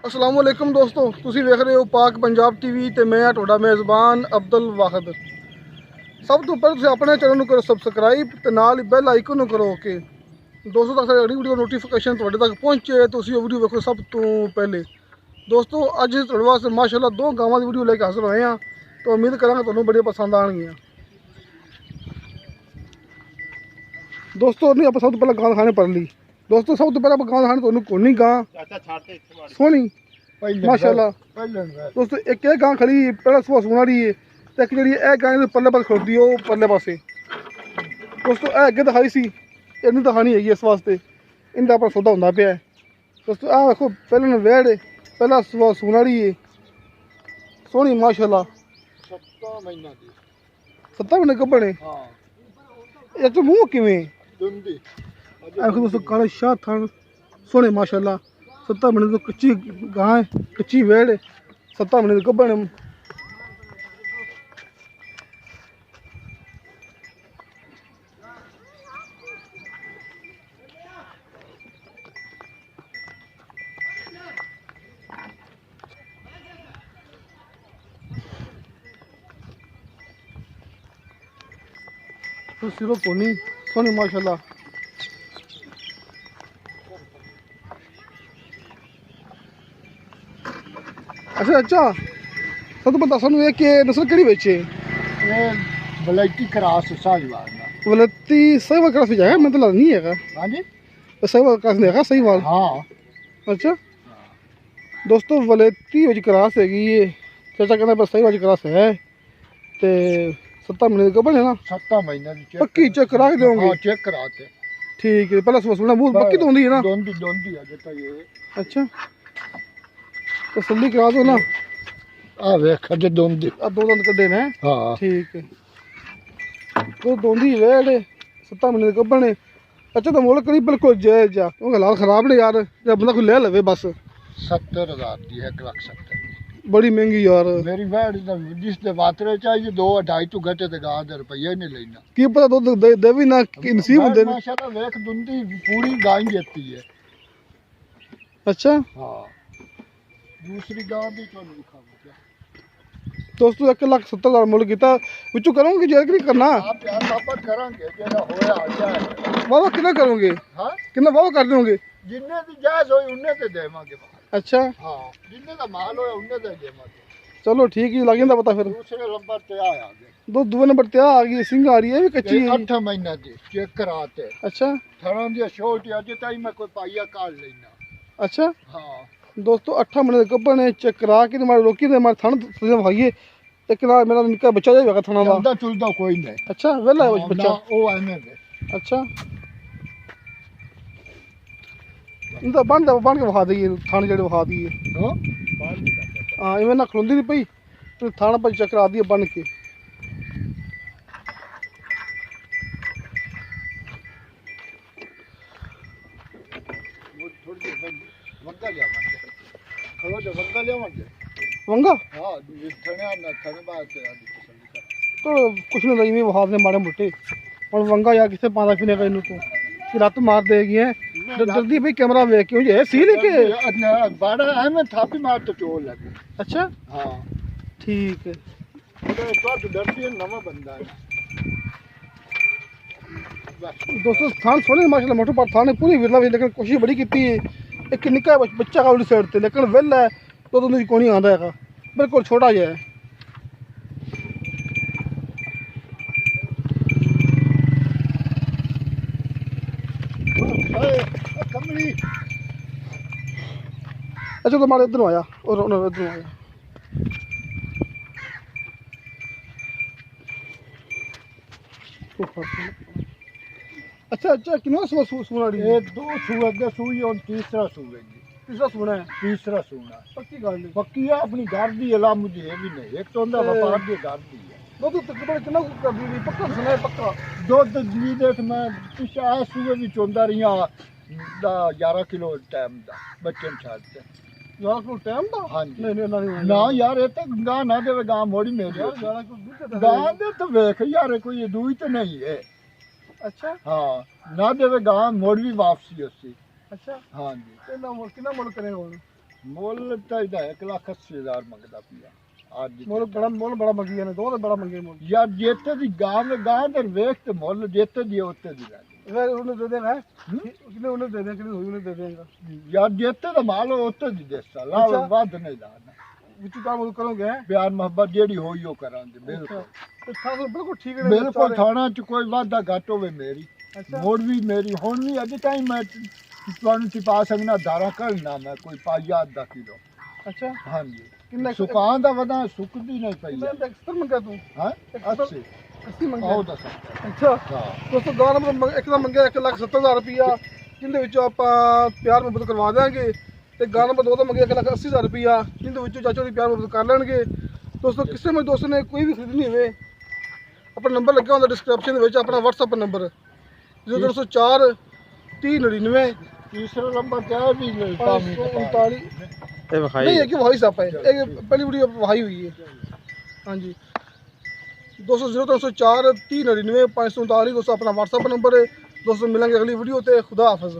अस्सलाम वालेकुम दोस्तों, तुसी देख रहे हो पाक पंजाब टीवी ते मैं तुहाडा मेज़बान अब्दुल वाहिद। सब तो पहले तुसी अपने चैनल करो सबसक्राइब ते नाल बैल आइकन करो ओके। दोस्तों तक साडी अगली वीडियो नोटिफिकेशन तुहाडे तक पहुंचे तुसी वो वीडियो देखो सब तो पहले। दोस्तों अज तुहाडे वास्ते माशाअल्लाह दो गावां दी वीडियो लेके हाजिर होए हैं, तो उम्मीद करांगा तुहानू बड़ी पसंद आएंगी। दोस्तों नहीं आप सब तो पहले गां खाने पड़ ली। दोस्तों सब तो पहले गां खाने तुहानू कोनी गां सोनी माशाअल्लाह। दोस्तों एक गां खड़ी पहले सुबह सूना रही है, एक जी गां परले पास खड़ोती है वो परले पासे। दोस्तों यह अगे दिखाई सी इन्हें दिखानी है इस वास्ते इनका अपना सौदा होंदा पिया है। दोस्तों आ देखो पहले ने वेड़ है, पहला सुबह सूना रही है सोनी माशाअल्लाह। 7 महीने कब्बने ये तो मुँह किवें देखो दोस्तों काले शाह थान सोने माशाअल्लाह। 7 महीने तो कच्ची गां है, कच्ची वेड़ है, 7 महीने तो कब्बन है। तो सिरो कोनी सोनी माशाअल्लाह। अच्छा सब तो बता सानू कि नस्ल केड़ी बेचे ये वलैती क्रॉस साहिवाल दा। वलती सहीवाल क्रॉस है मैं तो नहीं है। हां जी सहीवाल क्रॉस नहीं है सहीवाल। हां अच्छा दोस्तों वलती विच क्रॉस हैगी ये चाचा कहना बस सहीवाल क्रॉस है ते 7 महीने का बने ना 7 महीने की पक्की चेक करा के दोगे? हां चेक कराते ठीक है। पहला सुबह मुंह पक्की तो होंदी है ना? दोंदी है जता ये। अच्छा तसल्ली करा दो ना। आ वेख जे दोंदी आ दो दंद कड्डे ने। हां ठीक है तो दोंदी वेड़ 7 महीने के कब्बन। अच्छा तो मोल करी बिल्कुल जायज जा क्योंकि हालात खराब ने यार, जब बंदा कोई ले लवे बस। 70,000 दी 1,70,000 बड़ी महंगी यार। मेरी वेड़ जिस दे वातरे चाहिए 2-2.5 तो घटे ते गा दे रुपये नहीं लेना। की पता दूध दे भी ना कि नसीब होंदे ने। माशाल्लाह वेख दुंदी पूरी गाय जेती है। अच्छा हां दूसरी गाय भी तो नहीं खाऊंगा। दोस्तों 1,70,000 मुल किया विचू करोगे जेल नहीं करना? आप यार वापस करेंगे जेड़ा होया आ जाए। वाह कितना करोगे? हां कितना वाह कर दोगे? जिन्ने दी जायज होई उन्ने ते देवांगे। अच्छा हां जिन्ने दा माल होया उन्ने ते देवांगे। चलो ठीक है लग जाता पता फिर। दूसरे नंबर ते आ गए दो दूसरे नंबर ते आ गई सिंह आ रही है भी कच्ची है। 8 महीने दी चेक कराते। अच्छा थणों दी छोटी अज ताई मैं कोई पाइया काट लेना। अच्छा हां दोस्तों 8 महीने के कब्बन है चेक करा के हमारे रोकी ने हमारे थान से भाईए। एक ना मेरा निका बच्चा जाएगा थाना दा। चलदा चुलदा कोई नहीं। अच्छा वेला है बच्चा? ओ एने दे। अच्छा इनका बंद के वहा दी थाने जेड़े वहा दी हां हाँ इवें ना खलोंदी नहीं पई तो थाना पर चेक करा दी बन के। थोड़ी वंगा लियावांगे। खलो दे वंगा लियावांगे। वंगा हां थणे ना थणे बात से आदि तसल्ली कर। तो कुछ नहीं इवें वहा दे माड़े मोटे और वंगा या किसे पादा फिने का इनू तो फिर रात मार देगी है जल्दी भाई कैमरा वेख क्यों जे सी लेके बड़ा है मैं थापी मार तो चोर लगे। अच्छा हां ठीक है तो डरती है नवा बंदा है। दोस्तों थान सोने माशाल्लाह मोटो पर थाने पूरी विरला भी लेकिन कोशिश बड़ी की है। एक निका बच्चा का उड़ी साइड से लेकिन वेला है तो को नहीं आंदा है बिल्कुल छोटा जिहा है। कमली अच्छा तो मारे इधर आया और इधर आया। अच्छा अच्छा कितना सुना रही ये 2 सू अगे सूई और तीसरा सूएगी। तीसरा सुना है? तीसरा सूना पक्की गल है? पक्की है अपनी घर दी अला मुझे ये भी नहीं। एक तो अंदर व्यापार की घर दी है। दो तकरीबन कितना कर दी पक्का सुना है पक्का? दुध ली देख मैं पिछे आ सूए भी चोंदा रही 11 किलो टाइम दा बच्चे छाड़ते। 11 किलो टाइम दा? हाँ जी नहीं ना यार ये तो गां ना देवे गां मोड़ी मेरी यार 11 किलो गां दे तो वेख यार कोई दूई तो नहीं है। अच्छा हाँ ना देवे गां मोड़ भी वापसी उसकी। अच्छा हाँ जी कितना मोल करेगा ਮੁੱਲ ਤਾਂ ਇਹਦਾ 1,80,000 ਮੰਗਦਾ ਪਿਆ ਅੱਜ ਮੁੱਲ ਬੜਾ ਮੰਗੀ ਨੇ, ਦੋ ਤੇ ਬੜਾ ਮੰਗੇ ਮੁੱਲ। ਯਾਰ ਜਿੱਤੇ ਦੀ ਗਾਂ ਤੇ ਵੇਖ ਤੇ ਮੁੱਲ ਜਿੱਤੇ ਦੀ ਉੱਤੇ ਦੀ ਲੈ ਫਿਰ ਉਹਨੂੰ ਦੇ ਦੇਗਾ, ਕਿੰਨੇ ਉਹਨੇ ਦੇ ਦੇ, ਕਿੰਨੇ ਹੋਈ ਉਹਨੇ ਦੇ ਦੇਗਾ ਯਾਰ ਜਿੱਤੇ ਦਾ ਮਾਲ ਉੱਤੇ ਦੀ ਦੇਸਾ ਲਾ ਵੱਧ ਨਹੀਂ ਲਾਣਾ ਵਿੱਚ ਕੰਮ ਕਰੋਗੇ। ਪਿਆਰ ਮੁਹੱਬਤ ਜਿਹੜੀ ਹੋਈ ਉਹ ਕਰਾਂਗੇ ਬਿਲਕੁਲ। ਬਿਲਕੁਲ ਠੀਕ ਹੈ, ਬਿਲਕੁਲ ਥਾਣਾ ਚ ਕੋਈ ਵਾਧਾ ਘੱਟ ਹੋਵੇ ਮੇਰੀ ਮੋੜ ਵੀ ਮੇਰੀ ਹੁਣ ਵੀ ਅਜੇ ਤਾਈਂ ਮੈਂ ਤੁਹਾਨੂੰ ਟਿਪਾ ਸਕਣਾ ਦਾਰਾ ਕਰਨਾ ਮੈਂ ਕੋਈ ਪਾਇਆ ਅੱਧਾ ਕਿਲੋ। ਅੱਛਾ ਹਾਂਜੀ ਕਿੰਨਾ ਸੁਕਾਨ ਦਾ ਵਧਾ ਸੁੱਕਦੀ ਨਹੀਂ ਪਈ ਅਕਸਰ ਮੰਗਾ ਤੂੰ? ਹਾਂ 80 80 ਮੰਗਿਆ। ਆਓ ਦੱਸ ਅੱਛਾ ਹਾਂ ਦੋਸਤੋ ਗਾਂ ਨੰਬਰ ਇੱਕ ਦਾ ਮੰਗਿਆ 1,70,000 ਰੁਪਇਆ, ਜਿਹਦੇ ਵਿੱਚੋਂ ਆਪਾਂ ਪਿਆਰ ਮੁਹੱਬਤ ਕਰਵਾ ਦਿਆਂਗੇ। ਤੇ ਗਾਂ ਨੰਬਰ 2 ਦਾ ਮੰਗਿਆ 1,80,000 ਰੁਪਇਆ, ਜਿਹਦੇ ਵਿੱਚੋਂ ਚਾਚੋ ਦੀ ਪਿਆਰ ਮੁਹੱਬਤ ਕਰ ਲੈਣਗੇ। ਦੋਸਤੋ ਕਿਸੇ ਮੇਰੇ ਦੋਸਤ ਨੇ ਕੋਈ ਵੀ ਖਰੀਦਣੀ ਹੋਵੇ, ਆਪਣਾ ਨੰਬਰ ਲੱਗਿਆ ਹੁੰਦਾ ਡਿਸਕ੍ਰਿਪਸ਼ਨ ਦੇ ਵਿੱਚ, ਆਪਣਾ WhatsApp ਨੰਬਰ 0304 3099। ਤੀਸਰਾ ਨੰਬਰ ਕਿਆ ਵੀ 539 ਇਹ ਵਿਖਾਈ ਨਹੀਂ ਹੈ ਕਿ ਵਹਾਈ ਸਾਪਾ ਹੈ, ਇਹ ਪਹਿਲੀ ਵੀਡੀਓ ਵਹਾਈ ਹੋਈ ਹੈ। ਹਾਂਜੀ ਦੋਸਤੋ 0304 3099 539 ਦੋਸਤੋ ਆਪਣਾ WhatsApp ਨੰਬਰ ਹੈ। ਦੋਸਤੋ ਮਿਲਾਂਗੇ ਅਗਲੀ ਵੀਡੀਓ ਤੇ। ਖੁਦਾ ਹਾਫਿਜ਼।